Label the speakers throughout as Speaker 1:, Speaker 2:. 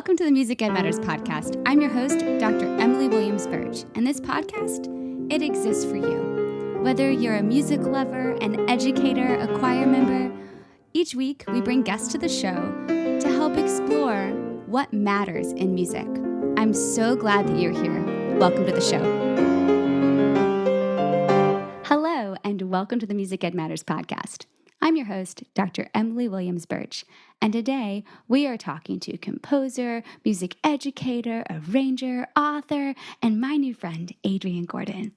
Speaker 1: Welcome to the Music Ed Matters podcast. I'm your host, Dr. Emily Williams Birch, and this podcast, it exists for you. Whether you're a music lover, an educator, a choir member, each week we bring guests to the show to help explore what matters in music. I'm so glad that you're here. Welcome to the show. Hello, and welcome to the Music Ed Matters podcast. I'm your host, Dr. Emily Williams Birch, and today we are talking to composer, music educator, arranger, author, and my new friend, Adrian Gordon.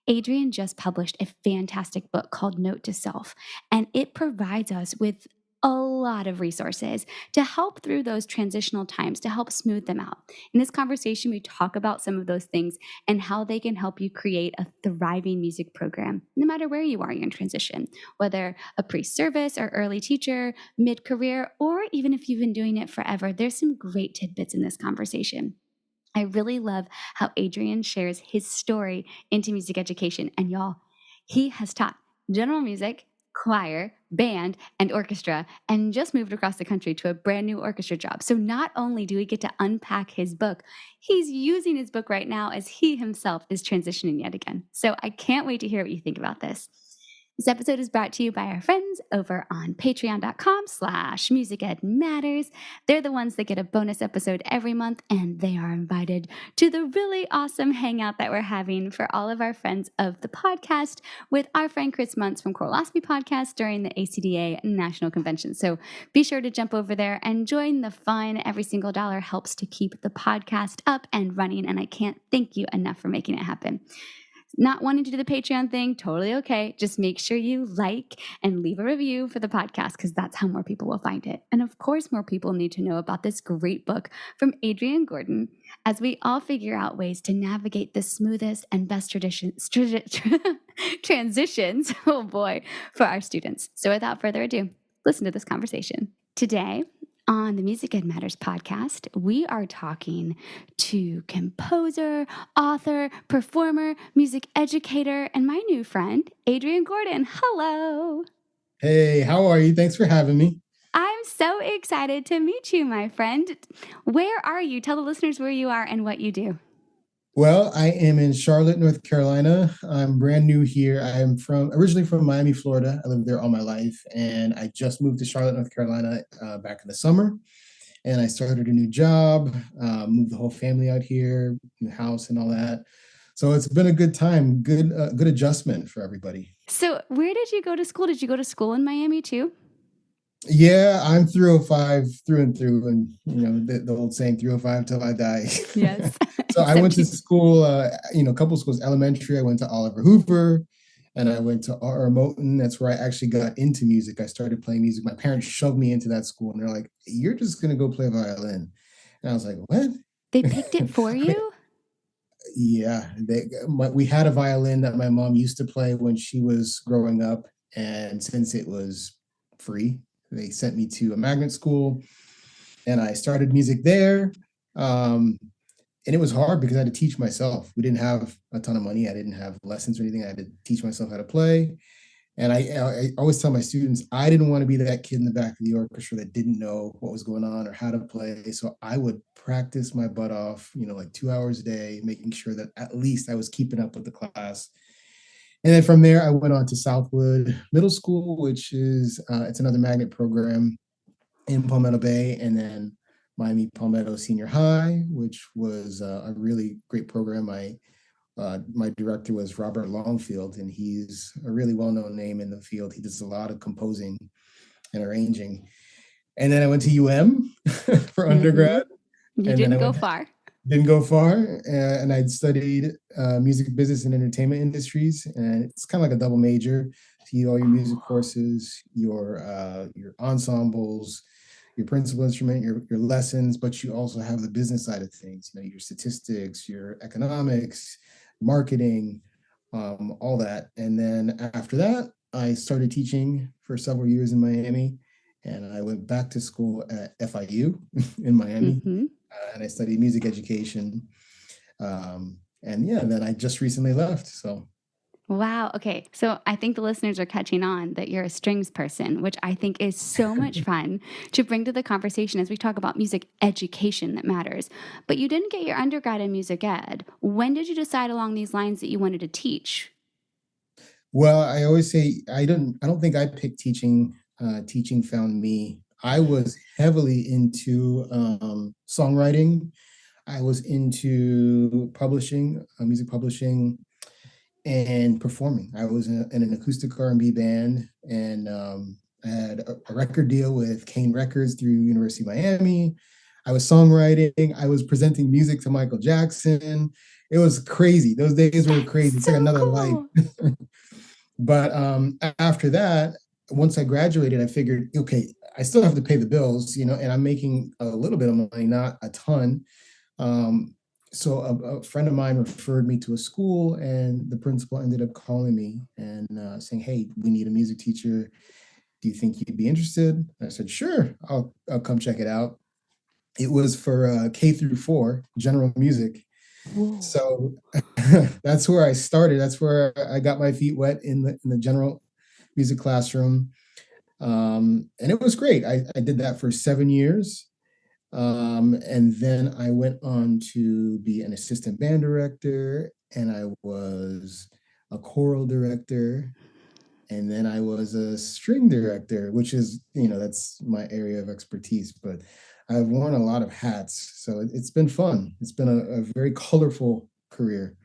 Speaker 1: Adrian just published a fantastic book called Note to Self, and it provides us with a lot of resources to help through those transitional times, to help smooth them out. In this conversation, we talk about some of those things and how they can help you create a thriving music program, no matter where you are in transition, whether a pre-service or early teacher, mid-career, or even if you've been doing it forever. There's some great tidbits in this conversation. I really love how Adrian shares his story into music education. And y'all, he has taught general music, choir, band, and orchestra, and just moved across the country to a brand new orchestra job. So not only do we get to unpack his book, he's using his book right now as he himself is transitioning yet again. So I can't wait to hear what you think about this. This episode is brought to you by our friends over on patreon.com/musicedmatters. They're the ones that get a bonus episode every month, and they are invited to the really awesome hangout that we're having for all of our friends of the podcast with our friend Chris Muntz from Choroscopy Podcast during the ACDA National Convention. So be sure to jump over there and join the fun. Every single dollar helps to keep the podcast up and running, and I can't thank you enough for making it happen. Not wanting to do the Patreon thing, totally okay. Just make sure you like and leave a review for the podcast because that's how more people will find it. And of course, more people need to know about this great book from Adrian Gordon as we all figure out ways to navigate the smoothest and best transitions, oh boy, for our students. So without further ado, listen to this conversation. Today, on the Music Ed Matters podcast, we are talking to composer, author, performer, music educator, and my new friend, Adrian Gordon. Hello.
Speaker 2: Hey, how are you? Thanks for having me.
Speaker 1: I'm so excited to meet you, my friend. Where are you? Tell the listeners where you are and what you do.
Speaker 2: Well, I am in Charlotte, North Carolina. I'm brand new here. I'm originally from Miami, Florida. I lived there all my life, and I just moved to Charlotte, North Carolina back in the summer. And I started a new job, moved the whole family out here, new house and all that. So it's been a good time, good adjustment for everybody.
Speaker 1: So where did you go to school? Did you go to school in Miami too?
Speaker 2: Yeah, I'm 305 through and through, and you know the old saying, 305 till I die.
Speaker 1: Yes.
Speaker 2: So I went to school, a couple of schools. Elementary, I went to Oliver Hoover, and I went to R.R. Moten. That's where I actually got into music. I started playing music. My parents shoved me into that school, and they're like, "You're just gonna go play violin." And I was like, "What?"
Speaker 1: They picked it for you?
Speaker 2: Yeah, we had a violin that my mom used to play when she was growing up, and since it was free, they sent me to a magnet school, and I started music there. And it was hard because I had to teach myself. We didn't have a ton of money. I didn't have lessons or anything. I had to teach myself how to play. And I always tell my students, I didn't want to be that kid in the back of the orchestra that didn't know what was going on or how to play. So I would practice my butt off, like 2 hours a day, making sure that at least I was keeping up with the class. And then from there, I went on to Southwood Middle School, which is, it's another magnet program in Palmetto Bay. And then Miami Palmetto Senior High, which was a really great program. My director was Robert Longfield, and he's a really well-known name in the field. He does a lot of composing and arranging. And then I went to UM for undergrad.
Speaker 1: You didn't go far.
Speaker 2: Didn't go far, and I'd studied music business and entertainment industries, and it's kind of like a double major. So you do all your music courses, your ensembles, your principal instrument, your lessons, but you also have the business side of things, your statistics, your economics, marketing, all that. And then after that, I started teaching for several years in Miami, and I went back to school at FIU in Miami, and I studied music education. And then I just recently left, so.
Speaker 1: Wow. Okay. So I think the listeners are catching on that you're a strings person, which I think is so much fun to bring to the conversation as we talk about music education that matters. But you didn't get your undergrad in music ed. When did you decide along these lines that you wanted to teach?
Speaker 2: Well, I always say I don't think I picked teaching. Teaching found me. I was heavily into songwriting. I was into publishing, music publishing, and performing. I was in an acoustic R&B band, and I had a record deal with Kane Records through University of Miami. I was songwriting. I was presenting music to Michael Jackson. It was crazy. Those days were
Speaker 1: That's
Speaker 2: crazy. It's like
Speaker 1: so
Speaker 2: another life.
Speaker 1: cool.
Speaker 2: But after that, once I graduated, I figured, okay, I still have to pay the bills, and I'm making a little bit of money, not a ton. Um, so a friend of mine referred me to a school, and the principal ended up calling me and saying, "Hey, we need a music teacher. Do you think you'd be interested?" I said, "Sure, I'll come check it out." It was for K through 4 general music.
Speaker 1: Whoa.
Speaker 2: So that's where I started. That's where I got my feet wet in the general music classroom, and it was great. I did that for 7 years. And then I went on to be an assistant band director, and I was a choral director, and then I was a string director, which is, that's my area of expertise. But I've worn a lot of hats, so it's been fun. It's been a very colorful career.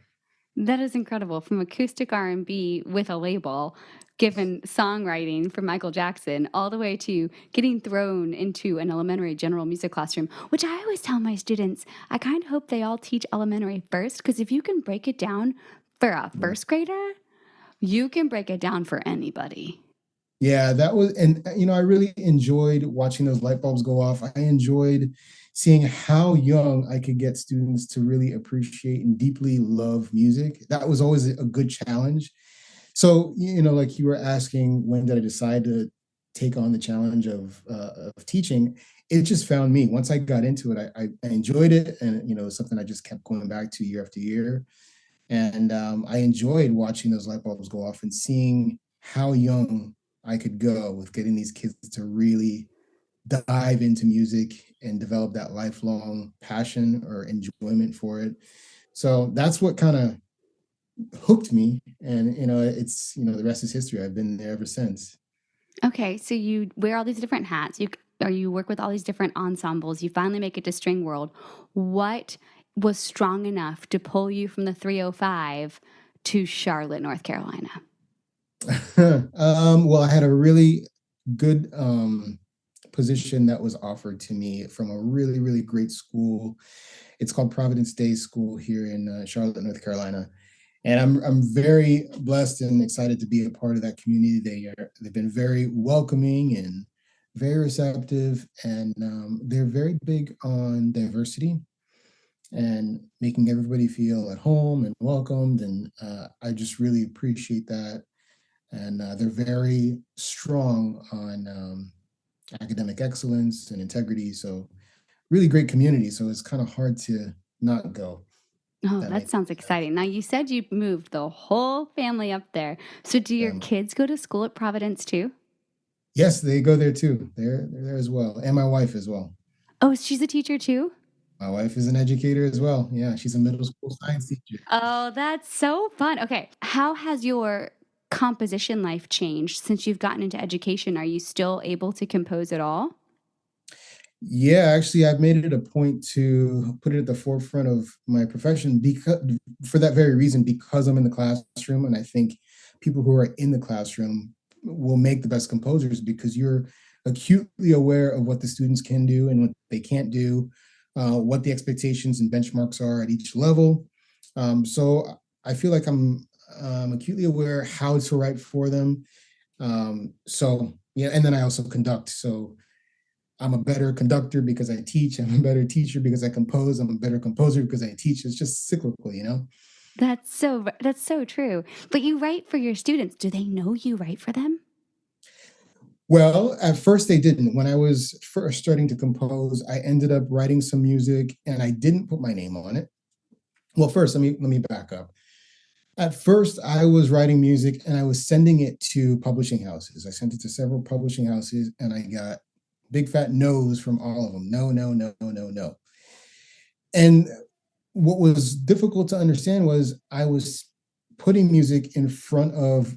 Speaker 1: That is incredible. From acoustic R&B with a label, given songwriting from Michael Jackson, all the way to getting thrown into an elementary general music classroom, which I always tell my students, I kind of hope they all teach elementary first, because if you can break it down for a
Speaker 2: Yeah.
Speaker 1: first grader, you can break it down for anybody.
Speaker 2: Yeah, that was, and I really enjoyed watching those light bulbs go off. I enjoyed seeing how young I could get students to really appreciate and deeply love music. That was always a good challenge. So, like you were asking, when did I decide to take on the challenge of teaching? It just found me. Once I got into it, I enjoyed it, and something I just kept going back to year after year. And I enjoyed watching those light bulbs go off and seeing how young I could go with getting these kids to really dive into music and develop that lifelong passion or enjoyment for it. So that's what kind of hooked me. And, it's, the rest is history. I've been there ever since.
Speaker 1: Okay, so you wear all these different hats. You work with all these different ensembles. You finally make it to String World. What was strong enough to pull you from the 305 to Charlotte, North Carolina?
Speaker 2: Well, I had a really good position that was offered to me from a really, really great school. It's called Providence Day School here in Charlotte, North Carolina. And I'm very blessed and excited to be a part of that community. They've been very welcoming and very receptive, and they're very big on diversity and making everybody feel at home and welcomed. And I just really appreciate that. And they're very strong on academic excellence and integrity. So really great community. So it's kind of hard to not go.
Speaker 1: Oh,
Speaker 2: That
Speaker 1: that
Speaker 2: makes
Speaker 1: sounds
Speaker 2: sense.
Speaker 1: exciting. Now, you said you moved the whole family up there. So, do your
Speaker 2: Um,
Speaker 1: kids go to school at Providence too?
Speaker 2: yes, they go there too. They're there as well, and my wife as well.
Speaker 1: Oh, she's a teacher too?
Speaker 2: My wife is an educator as well. Yeah, she's a middle school science teacher.
Speaker 1: Oh, that's so fun. Okay. How has your composition life changed since you've gotten into education? Are you still able to compose at all?
Speaker 2: Yeah, actually, I've made it a point to put it at the forefront of my profession because, for that very reason, because I'm in the classroom, and I think people who are in the classroom will make the best composers because you're acutely aware of what the students can do and what they can't do, what the expectations and benchmarks are at each level. So I feel like I'm acutely aware how to write for them. So yeah, and then I also conduct. So I'm a better conductor because I teach. I'm a better teacher because I compose. I'm a better composer because I teach. It's just cyclical.
Speaker 1: That's so true. But you write for your students. Do they know you write for them?
Speaker 2: Well, at first they didn't. When I was first starting to compose, I ended up writing some music and I didn't put my name on it. Well, first let me back up. At first, I was writing music and I was sending it to publishing houses. I sent it to several publishing houses and I got big fat no's from all of them. No, no, no, no, no, no. And what was difficult to understand was I was putting music in front of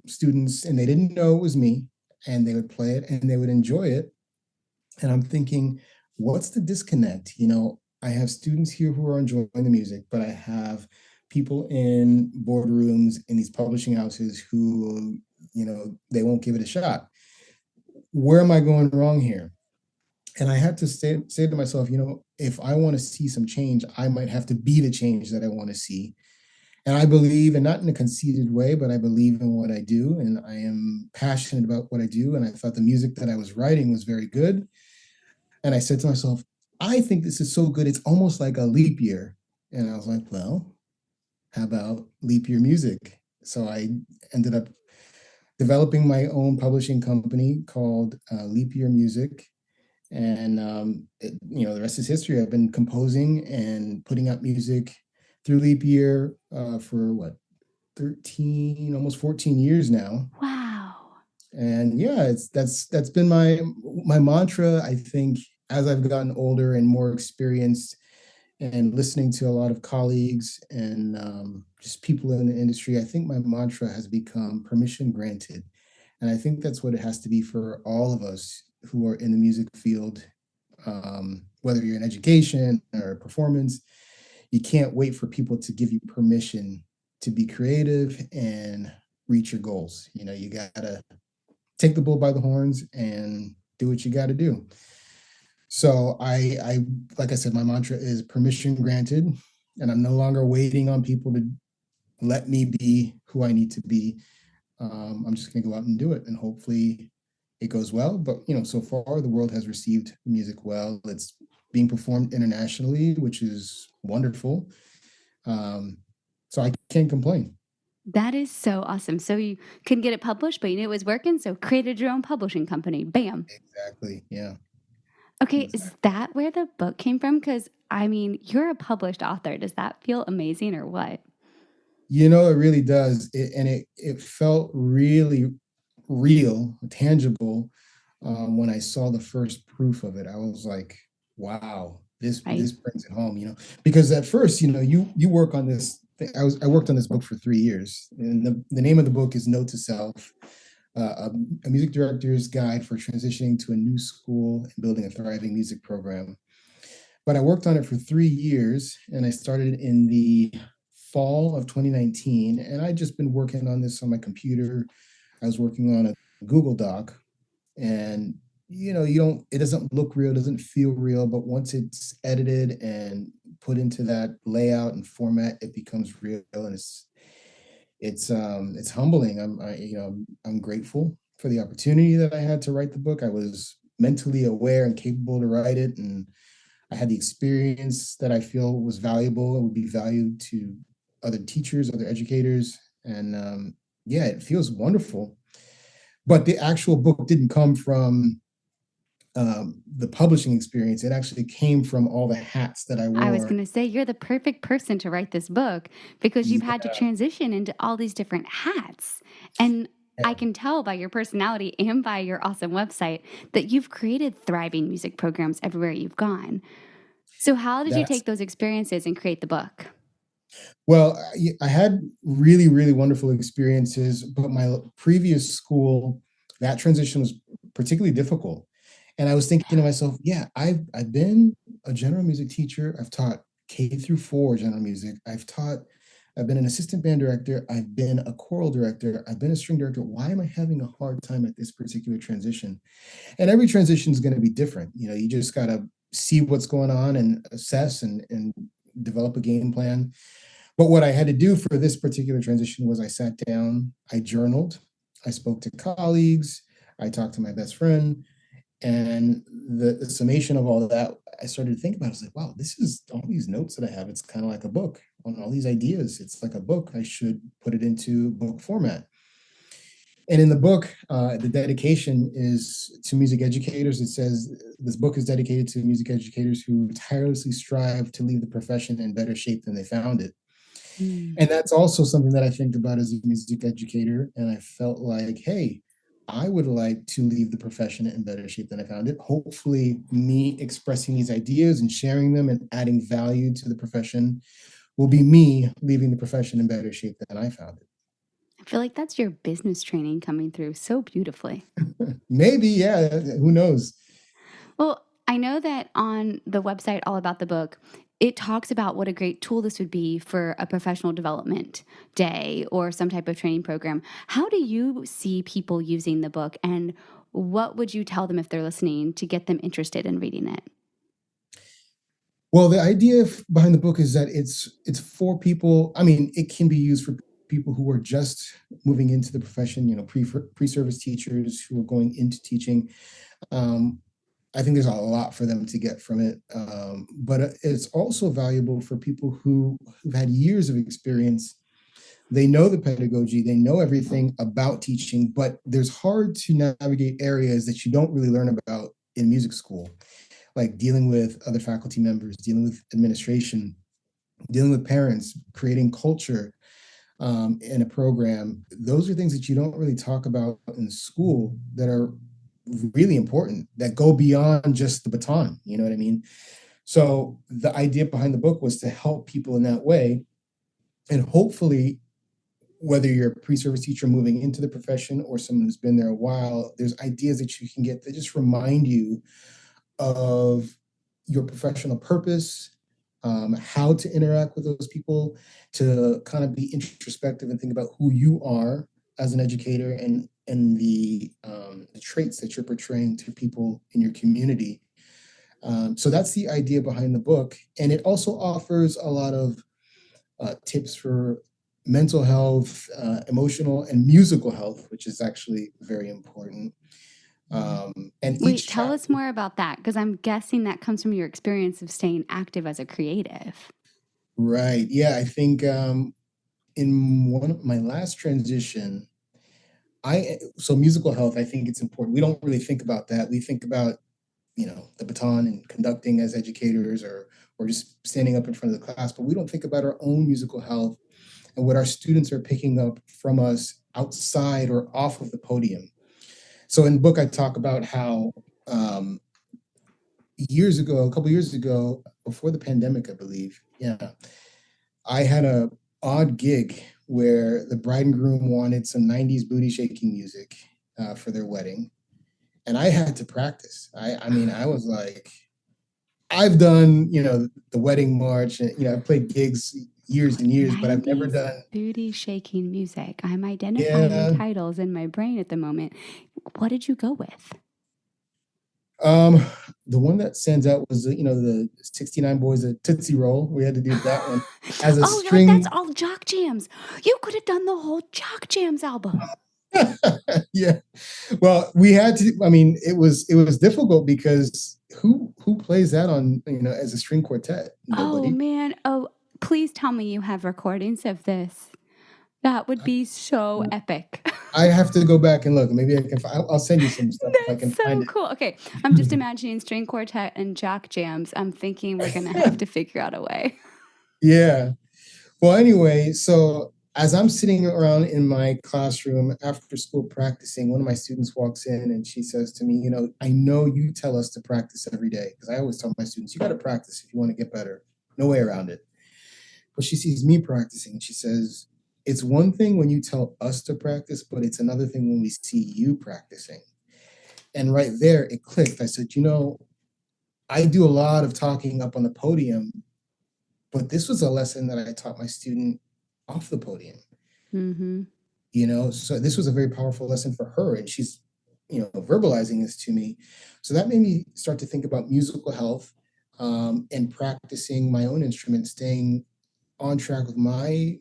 Speaker 2: students and they didn't know it was me, and they would play it and they would enjoy it. And I'm thinking, what's the disconnect? I have students here who are enjoying the music, but I have people in boardrooms in these publishing houses who, they won't give it a shot. Where am I going wrong here? And I had to say to myself, if I want to see some change, I might have to be the change that I want to see. And I believe, and not in a conceited way, but I believe in what I do, and I am passionate about what I do. And I thought the music that I was writing was very good. And I said to myself, I think this is so good, it's almost like a leap year. And I was like, well, how about leap year music? So I ended up developing my own publishing company called Leap Year Music. And the rest is history. I've been composing and putting out music through Leap Year for what, 13, almost 14 years now.
Speaker 1: Wow.
Speaker 2: And yeah, that's been my mantra. I think as I've gotten older and more experienced and listening to a lot of colleagues and just people in the industry, I think my mantra has become permission granted. And I think that's what it has to be for all of us who are in the music field, whether you're in education or performance. You can't wait for people to give you permission to be creative and reach your goals. You gotta take the bull by the horns and do what you gotta do. So I like I said, my mantra is permission granted, and I'm no longer waiting on people to let me be who I need to be. I'm just going to go out and do it, and hopefully it goes well. But so far the world has received the music well. It's being performed internationally, which is wonderful. So I can't complain.
Speaker 1: That is so awesome. So you couldn't get it published, but you knew it was working, so created your own publishing company. Bam.
Speaker 2: Exactly. Yeah.
Speaker 1: Okay, is
Speaker 2: Exactly.
Speaker 1: that where the book came from? Because, I mean, you're a published author. Does that feel amazing or what?
Speaker 2: It really does. And it felt really real, tangible when I saw the first proof of it. I was like, wow,
Speaker 1: Right?
Speaker 2: this brings it home, because at first, you work on this. I worked on this book for 3 years, and the name of the book is Note to Self, a music director's guide for transitioning to a new school and building a thriving music program. But I worked on it for 3 years, and I started in the fall of 2019, and I just been working on this on my computer. I was working on a Google Doc, and it doesn't look real, doesn't feel real, but once it's edited and put into that layout and format, it becomes real, and it's humbling. I'm grateful for the opportunity that I had to write the book. I was mentally aware and capable to write it, and I had the experience that I feel was valuable and would be valued to other teachers, other educators, and yeah, it feels wonderful. But the actual book didn't come from the publishing experience. It actually came from all the hats that I
Speaker 1: I was
Speaker 2: wore.
Speaker 1: going to say, you're the perfect person to write this book because you've had to
Speaker 2: Yeah,
Speaker 1: transition into all these different hats. And I can tell by your personality and by your awesome website that you've created thriving music programs everywhere you've gone. So, how did you
Speaker 2: that's
Speaker 1: take those experiences and create the book?
Speaker 2: well, I had really, really wonderful experiences, but my previous school, that transition was particularly difficult. And I was thinking to myself, yeah, I've been a general music teacher. I've taught K through 4 general music. I've been an assistant band director. I've been a choral director. I've been a string director. Why am I having a hard time at this particular transition? And every transition is going to be different. You just got to see what's going on and assess and develop a game plan. But what I had to do for this particular transition was I sat down, I journaled, I spoke to colleagues, I talked to my best friend, and the summation of all of that, I started to think about it. I was like, wow, this is all these notes that I have. It's kind of like a book on all these ideas. It's like a book. I should put it into book format. And in the book, the dedication is to music educators. It says this book is dedicated to music educators who tirelessly strive to leave the profession in better shape than they found it.
Speaker 1: Mm.
Speaker 2: And that's also something that I think about as a music educator. And I felt like, hey, I would like to leave the profession in better shape than I found it. Hopefully, me expressing these ideas and sharing them and adding value to the profession will be me leaving the profession in better shape than I found it.
Speaker 1: I feel like that's your business training coming through so beautifully.
Speaker 2: Maybe, yeah, who knows?
Speaker 1: Well, I know that on the website All About the Book, it talks about what a great tool this would be for a professional development day or some type of training program. How do you see people using the book, and what would you tell them if they're listening to get them interested in reading it?
Speaker 2: Well, the idea behind the book is that it's for people. I mean, it can be used for people who are just moving into the profession, pre-service teachers who are going into teaching. Um, I think there's a lot for them to get from it. But it's also valuable for people who've had years of experience. They know the pedagogy, they know everything about teaching, but there's hard to navigate areas that you don't really learn about in music school, like dealing with other faculty members, dealing with administration, dealing with parents, creating culture in a program. Those are things that you don't really talk about in school that are really important, that go beyond just the baton. You know what I mean? So the idea behind the book was to help people in that way. And hopefully, whether you're a pre-service teacher moving into the profession or someone who's been there a while, there's ideas that you can get that just remind you of your professional purpose, how to interact with those people, to kind of be introspective and think about who you are as an educator and the traits that you're portraying to people in your community. So that's the idea behind the book, and it also offers a lot of tips for mental health, emotional and musical health, which is actually very important. And
Speaker 1: Wait,
Speaker 2: each
Speaker 1: tell us
Speaker 2: chapter.
Speaker 1: more about that because I'm guessing that comes from your experience of staying active as a creative.
Speaker 2: Right. Yeah, I think in one of my last transition, so musical health, I think it's important. We don't really think about that. We think about, the baton and conducting as educators or just standing up in front of the class, but we don't think about our own musical health and what our students are picking up from us outside or off of the podium. So in the book, I talk about how um, a couple years ago, before the pandemic, I believe, yeah, I had a odd gig where the bride and groom wanted some 90s booty shaking music for their wedding. And I had to practice. I mean, I was like, I've done, the wedding march and, I've played gigs years and years, but I've never
Speaker 1: 90s
Speaker 2: done,
Speaker 1: booty shaking music. I'm identifying
Speaker 2: yeah.
Speaker 1: titles in my brain at the moment. What did you go with?
Speaker 2: Um, the one that stands out was the 69 Boys, the Tootsie Roll. We had to do that one as a
Speaker 1: Oh, you're like, that's
Speaker 2: string.
Speaker 1: all Jock Jams. You could have done the whole Jock Jams album.
Speaker 2: Yeah. Well, we had to. I mean, it was difficult because who plays that on as a string quartet?
Speaker 1: Oh,
Speaker 2: Nobody.
Speaker 1: man. Oh, please tell me you have recordings of this. That would be so epic.
Speaker 2: I have to go back and look. Maybe I can. I'll send you some stuff if I
Speaker 1: That's
Speaker 2: can find
Speaker 1: so
Speaker 2: it.
Speaker 1: cool. Okay, I'm just imagining string quartet and Jock Jams. I'm thinking we're going to have to figure out a way.
Speaker 2: Yeah. Well, anyway, so as I'm sitting around in my classroom after school practicing, one of my students walks in and she says to me, I know you tell us to practice every day, because I always tell my students, you got to practice if you want to get better. No way around it. But she sees me practicing and she says, it's one thing when you tell us to practice, but it's another thing when we see you practicing. And right there, it clicked. I said, I do a lot of talking up on the podium, but this was a lesson that I taught my student off the podium.
Speaker 1: Mm-hmm.
Speaker 2: So this was a very powerful lesson for her, and she's verbalizing this to me. So that made me start to think about musical health, and practicing my own instrument, staying on track with my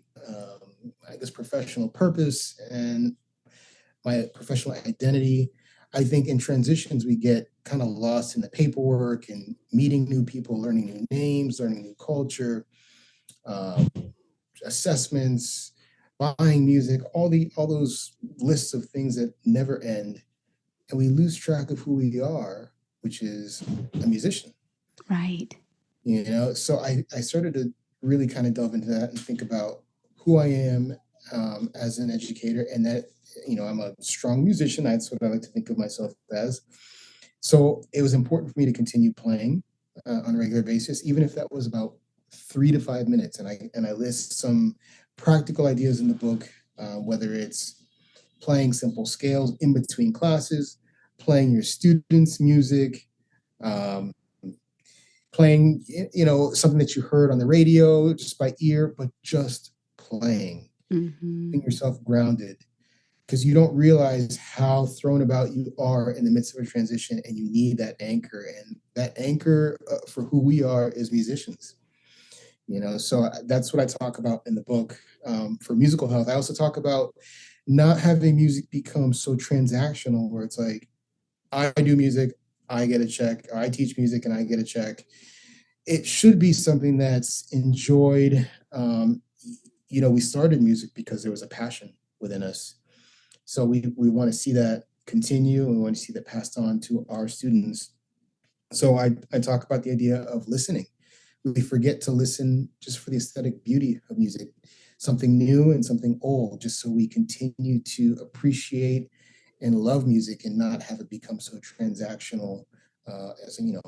Speaker 2: I guess professional purpose and my professional identity. I think in transitions we get kind of lost in the paperwork and meeting new people, learning new names, learning new culture, um, assessments, buying music, all those lists of things that never end, and we lose track of who we are, which is a musician.
Speaker 1: Right.
Speaker 2: So I started to really kind of delve into that and think about who I am as an educator, and that, I'm a strong musician. That's what I like to think of myself as. So it was important for me to continue playing on a regular basis, even if that was about 3 to 5 minutes. And I list some practical ideas in the book, whether it's playing simple scales in between classes, playing your students' music, um, playing, something that you heard on the radio just by ear, but just playing,
Speaker 1: Mm-hmm.
Speaker 2: keeping yourself grounded, because you don't realize how thrown about you are in the midst of a transition, and you need that anchor. And that anchor for who we are as musicians. So that's what I talk about in the book. For musical health, I also talk about not having music become so transactional, where it's like, I do music, I get a check, or I teach music and I get a check. It should be something that's enjoyed. We started music because there was a passion within us. So we want to see that continue, and we want to see that passed on to our students. So I talk about the idea of listening. We forget to listen just for the aesthetic beauty of music, something new and something old, just so we continue to appreciate and love music, and not have it become so transactional. As in,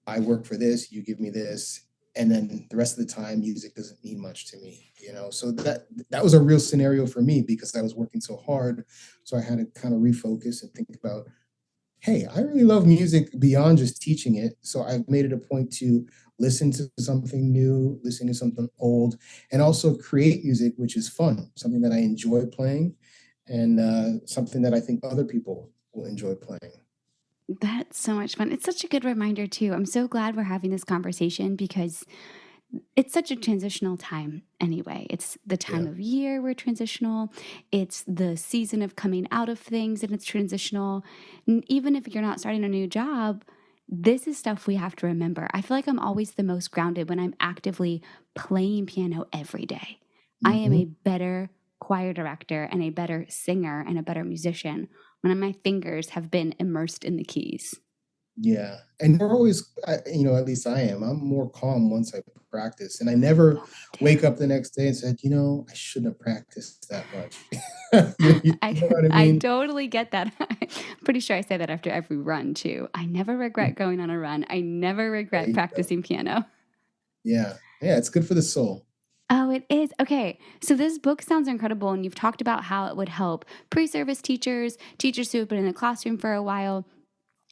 Speaker 2: I work for this, you give me this, and then the rest of the time, music doesn't mean much to me. So that was a real scenario for me, because I was working so hard. So I had to kind of refocus and think about, hey, I really love music beyond just teaching it. So I've made it a point to listen to something new, listen to something old, and also create music, which is fun, something that I enjoy playing, and something that I think other people will enjoy playing.
Speaker 1: That's so much fun. It's such a good reminder, too. I'm so glad we're having this conversation because it's such a transitional time anyway. It's the time
Speaker 2: Yeah.
Speaker 1: of year we're transitional. It's the season of coming out of things and it's transitional. And even if you're not starting a new job, this is stuff we have to remember. I feel like I'm always the most grounded when I'm actively playing piano every day. I am
Speaker 2: Mhm.
Speaker 1: a better choir director and a better singer and a better musician when my fingers have been immersed in the keys.
Speaker 2: Yeah, and we're always, at least I am. I'm more calm once I practice, and I never
Speaker 1: Oh, me
Speaker 2: wake
Speaker 1: too.
Speaker 2: up the next day and said, I shouldn't have practiced that much. You know what I
Speaker 1: I
Speaker 2: mean?
Speaker 1: totally get that. I'm pretty sure I say that after every run too. I never regret going on a run. I never
Speaker 2: There
Speaker 1: regret
Speaker 2: you go.
Speaker 1: practicing piano.
Speaker 2: Yeah, yeah, it's good for the soul.
Speaker 1: Oh, it is. Okay. So this book sounds incredible and you've talked about how it would help pre-service teachers, teachers who have been in the classroom for a while,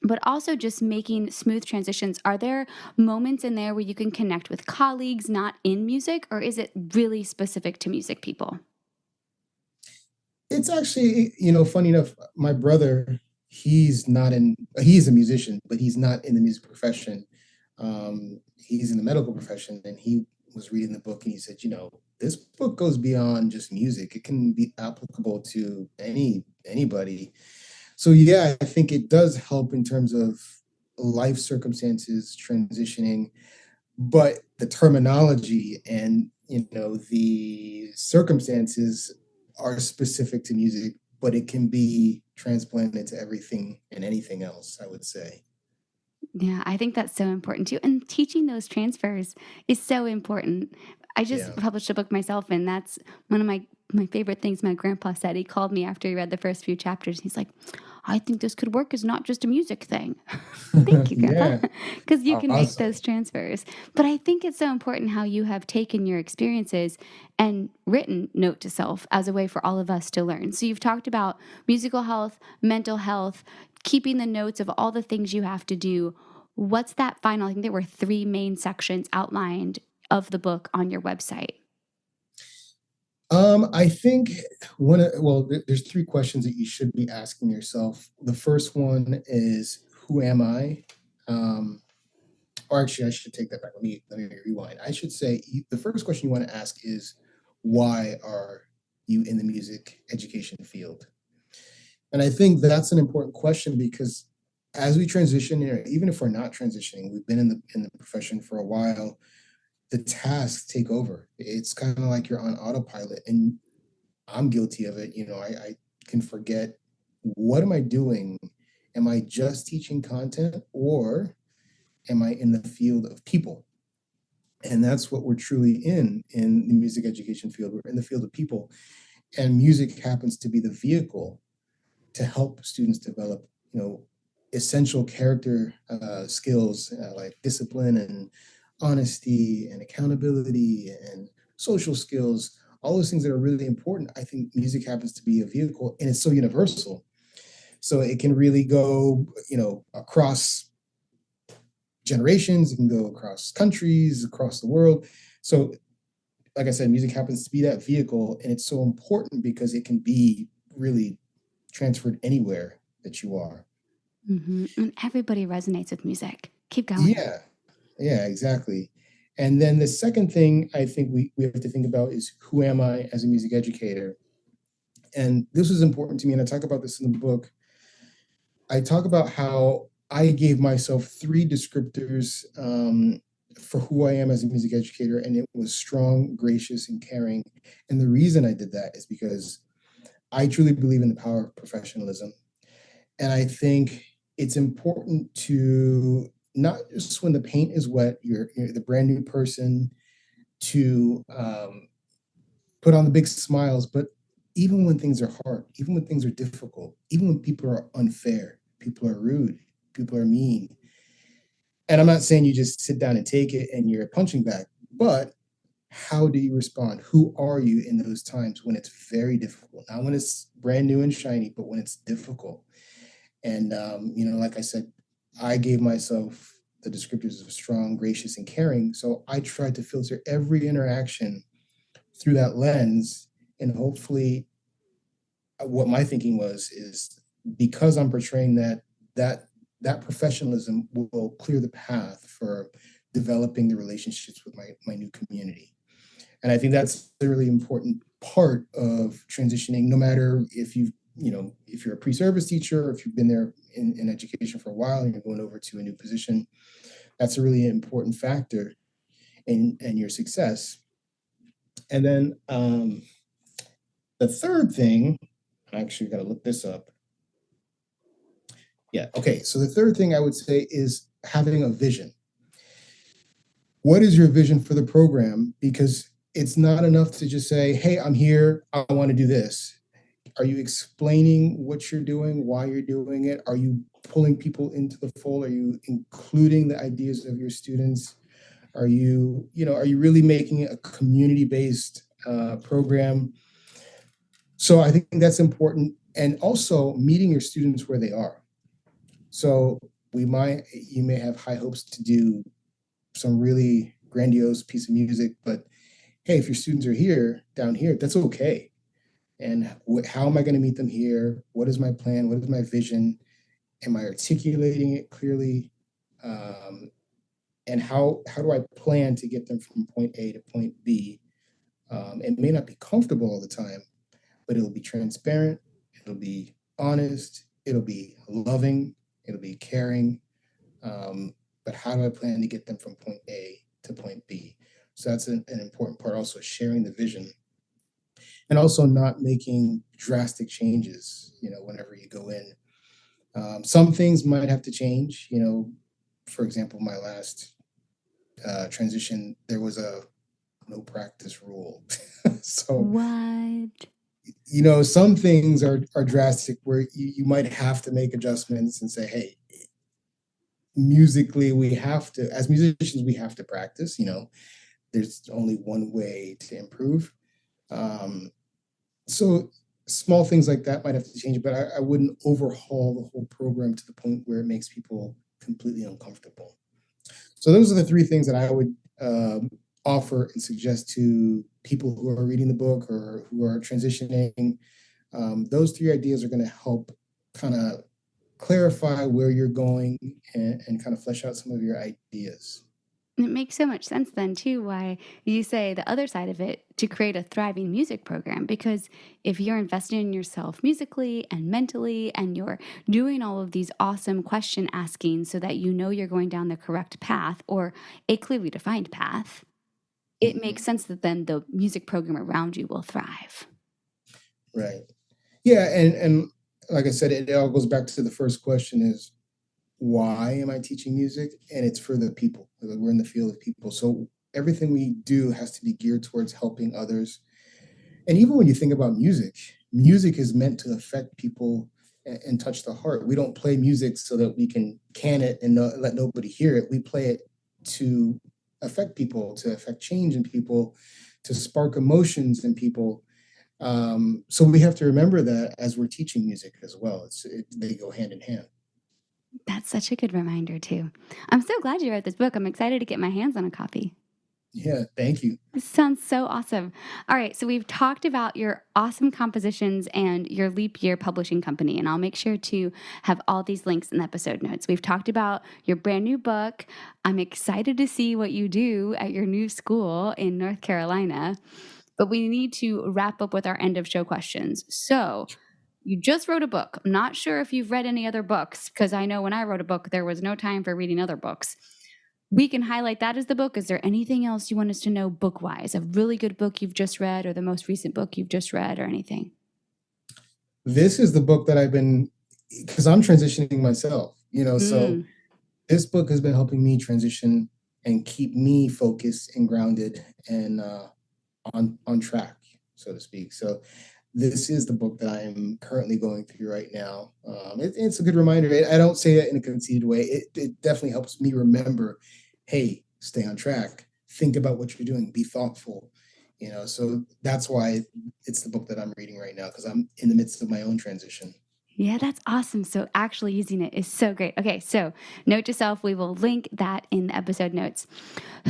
Speaker 1: but also just making smooth transitions. Are there moments in there where you can connect with colleagues not in music, or is it really specific to music people?
Speaker 2: It's actually, funny enough, my brother, he's a musician, but he's not in the music profession. He's in the medical profession, and he was reading the book, and he said, this book goes beyond just music. It can be applicable to anybody. So yeah, I think it does help in terms of life circumstances transitioning, but the terminology and the circumstances are specific to music, but it can be transplanted to everything and anything else, I would say.
Speaker 1: Yeah, I think that's so important too. And teaching those transfers is so important. I just
Speaker 2: Yeah.
Speaker 1: published a book myself, and that's one of my favorite things my grandpa said. He called me after he read the first few chapters. He's like, I think this could work as not just a music thing. Thank you, Grandpa,
Speaker 2: Yeah.
Speaker 1: because you can make
Speaker 2: Awesome.
Speaker 1: those transfers. But I think it's so important how you have taken your experiences and written note to self as a way for all of us to learn. So you've talked about musical health, mental health, keeping the notes of all the things you have to do. What's that final? I think there were three main sections outlined of the book on your website.
Speaker 2: I think there's three questions that you should be asking yourself. The first one is, who am I? Um, or actually, I should take that back. Let me rewind. I should say, the first question you want to ask is, why are you in the music education field? And I think that's an important question, because as we transition, even if we're not transitioning, we've been in the profession for a while, the tasks take over. It's kind of like you're on autopilot, and I'm guilty of it. I can forget, what am I doing? Am I just teaching content, or am I in the field of people? And that's what we're truly in the music education field. We're in the field of people, and music happens to be the vehicle to help students develop, essential character skills like discipline and honesty and accountability and social skills, all those things that are really important. I think music happens to be a vehicle, and it's so universal. So it can really go, across generations, it can go across countries, across the world. So, like I said, music happens to be that vehicle, and it's so important because it can be really transferred anywhere that you are.
Speaker 1: And everybody resonates with music. Keep going.
Speaker 2: Yeah, yeah, exactly. And then the second thing I think we have to think about is, who am I as a music educator? And this was important to me, and I talk about this in the book. I talk about how I gave myself three descriptors for who I am as a music educator, and it was strong, gracious, and caring. And the reason I did that is because I truly believe in the power of professionalism. And I think it's important to, not just when the paint is wet, you're the brand new person, to put on the big smiles, but even when things are hard, even when things are difficult, even when people are unfair, people are rude, people are mean. And I'm not saying you just sit down and take it and you're a punching bag, but how do you respond? Who are you in those times when it's very difficult? Not when it's brand new and shiny, but when it's difficult. And, like I said, I gave myself the descriptors of strong, gracious, and caring. So I tried to filter every interaction through that lens. And hopefully, what my thinking was is, because I'm portraying that that professionalism will clear the path for developing the relationships with my new community. And I think that's a really important part of transitioning, no matter if if you're a pre-service teacher, or if you've been there in education for a while and you're going over to a new position. That's a really important factor in your success. And then the third thing, I actually got to look this up. Yeah, okay. So the third thing I would say is having a vision. What is your vision for the program? Because it's not enough to just say, hey, I'm here, I want to do this. Are you explaining what you're doing, why you're doing it? Are you pulling people into the fold? Are you including the ideas of your students? Are are you really making it a community-based program? So I think that's important. And also meeting your students where they are. So you may have high hopes to do some really grandiose piece of music, but hey, if your students are down here, that's okay. And how am I going to meet them here? What is my plan? What is my vision? Am I articulating it clearly? And how do I plan to get them from point A to point B? It may not be comfortable all the time, but it'll be transparent. It'll be honest. It'll be loving. It'll be caring. But how do I plan to get them from point A to point B? So that's an important part. Also, sharing the vision, and also not making drastic changes. Whenever you go in, some things might have to change. For example, my last transition, there was a no practice rule. So
Speaker 1: What?
Speaker 2: some things are drastic, where you might have to make adjustments and say, hey, musically, as musicians, we have to practice. There's only one way to improve. So small things like that might have to change, but I wouldn't overhaul the whole program to the point where it makes people completely uncomfortable. So those are the three things that I would offer and suggest to people who are reading the book or who are transitioning. Those three ideas are going to help kind of clarify where you're going, and kind of flesh out some of your ideas.
Speaker 1: It makes so much sense then, too, why you say the other side of it, to create a thriving music program. Because if you're investing in yourself musically and mentally, and you're doing all of these awesome question asking so that you know you're going down the correct path, or a clearly defined path, it
Speaker 2: Mhm.
Speaker 1: makes sense that then the music program around you will thrive.
Speaker 2: Right. Yeah, and like I said, it all goes back to the first question: is, why am I teaching music? And it's for the people. We're in the field of people. So everything we do has to be geared towards helping others. And even when you think about music, music is meant to affect people and touch the heart. We don't play music so that we can it and let nobody hear it. We play it to affect people, to affect change in people, to spark emotions in people. So we have to remember that as we're teaching music as well. They go hand in hand.
Speaker 1: That's such a good reminder, too. I'm so glad you wrote this book. I'm excited to get my hands on a copy.
Speaker 2: Yeah, thank you.
Speaker 1: This sounds so awesome. All right, so we've talked about your awesome compositions and your Leap Year publishing company, and I'll make sure to have all these links in the episode notes. We've talked about your brand new book. I'm excited to see what you do at your new school in North Carolina, but we need to wrap up with our end of show questions. So, you just wrote a book. I'm not sure if you've read any other books, because I know when I wrote a book, there was no time for reading other books. We can highlight that as the book. Is there anything else you want us to know book-wise? A really good book you've just read, or the most recent book you've just read, or anything?
Speaker 2: This is the book that because I'm transitioning myself, so
Speaker 1: Mm,
Speaker 2: this book has been helping me transition and keep me focused and grounded and on track, so to speak. So this is the book that I am currently going through right now. It's a good reminder. I don't say that in a conceited way. It definitely helps me remember, hey, stay on track. Think about what you're doing. Be thoughtful. So that's why it's the book that I'm reading right now, because I'm in the midst of my own transition.
Speaker 1: yeah, that's awesome. So actually using it is so great. Okay, so note to self, we will link that in the episode notes.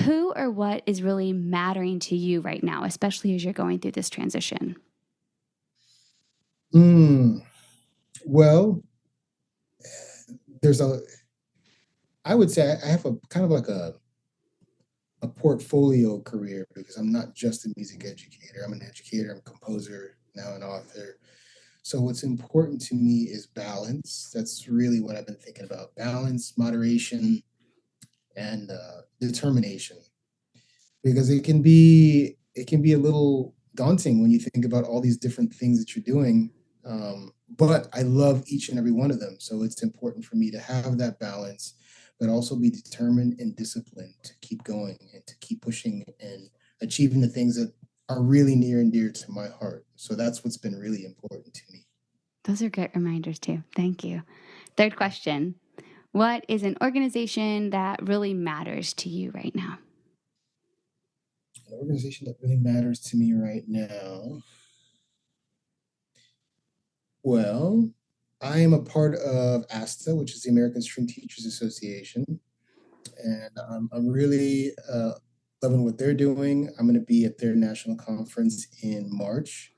Speaker 1: Who or what is really mattering to you right now, especially as you're going through this transition?
Speaker 2: Well, there's I would say I have a kind of like a portfolio career, because I'm not just a music educator. I'm an educator, I'm a composer, now an author. So what's important to me is balance. That's really what I've been thinking about: balance, moderation, and determination. Because it can be a little daunting when you think about all these different things that you're doing. But I love each and every one of them. So it's important for me to have that balance, but also be determined and disciplined to keep going and to keep pushing and achieving the things that are really near and dear to my heart. So that's what's been really important to me.
Speaker 1: Those are great reminders too. Thank you. Third question. What is an organization that really matters to you right now?
Speaker 2: An organization that really matters to me right now. Well, I am a part of ASTA, which is the American String Teachers Association, and I'm really loving what they're doing. I'm going to be at their national conference in March,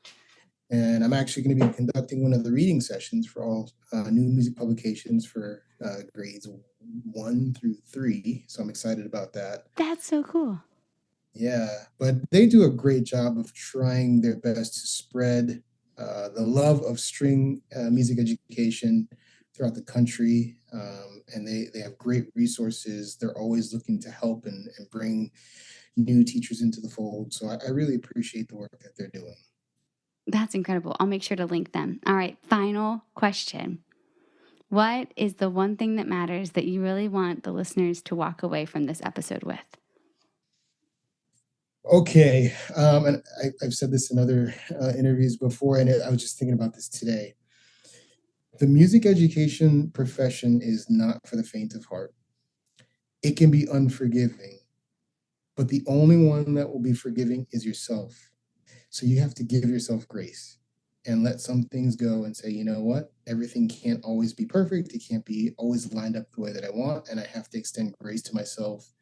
Speaker 2: and I'm actually going to be conducting one of the reading sessions for all new music publications for grades 1 through 3. So I'm excited about that.
Speaker 1: That's so cool.
Speaker 2: Yeah, but they do a great job of trying their best to spread the love of string music education throughout the country. And they have great resources. They're always looking to help and bring new teachers into the fold. So I really appreciate the work that they're doing.
Speaker 1: That's incredible. I'll make sure to link them. All right, final question. What is the one thing that matters that you really want the listeners to walk away from this episode with?
Speaker 2: Okay, and I've said this in other interviews before, and I was just thinking about this today. The music education profession is not for the faint of heart. It can be unforgiving, but the only one that will be forgiving is yourself. So you have to give yourself grace and let some things go and say, you know what? Everything can't always be perfect. It can't be always lined up the way that I want. And I have to extend grace to myself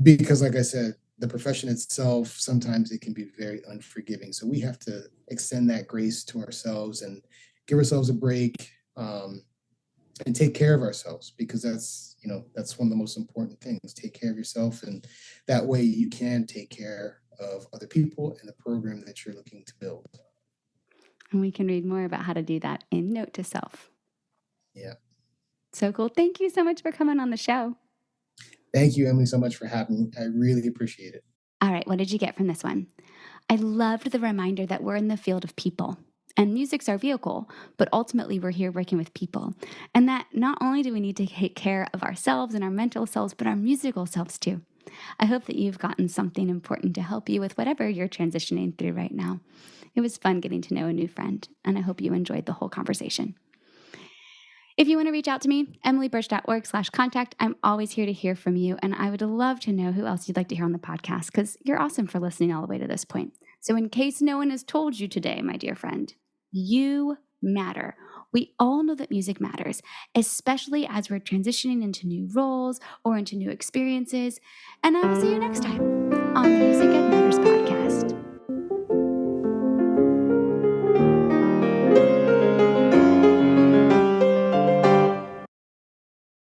Speaker 2: because, like I said, the profession itself, sometimes it can be very unforgiving. So we have to extend that grace to ourselves and give ourselves a break, and take care of ourselves, because that's one of the most important things. Take care of yourself, and that way you can take care of other people and the program that you're looking to build.
Speaker 1: And we can read more about how to do that in Note to Self.
Speaker 2: Yeah.
Speaker 1: So cool. Thank you so much for coming on the show.
Speaker 2: Thank you, Emily, so much for having me. I really appreciate it.
Speaker 1: All right, what did you get from this one? I loved the reminder that we're in the field of people. And music's our vehicle, but ultimately we're here working with people. And that not only do we need to take care of ourselves and our mental selves, but our musical selves too. I hope that you've gotten something important to help you with whatever you're transitioning through right now. It was fun getting to know a new friend, and I hope you enjoyed the whole conversation. If you want to reach out to me, emilybirch.org/contact. I'm always here to hear from you, and I would love to know who else you'd like to hear on the podcast, because you're awesome for listening all the way to this point. So in case no one has told you today, my dear friend, you matter. We all know that music matters, especially as we're transitioning into new roles or into new experiences. And I will see you next time on the Music Ed Matters podcast.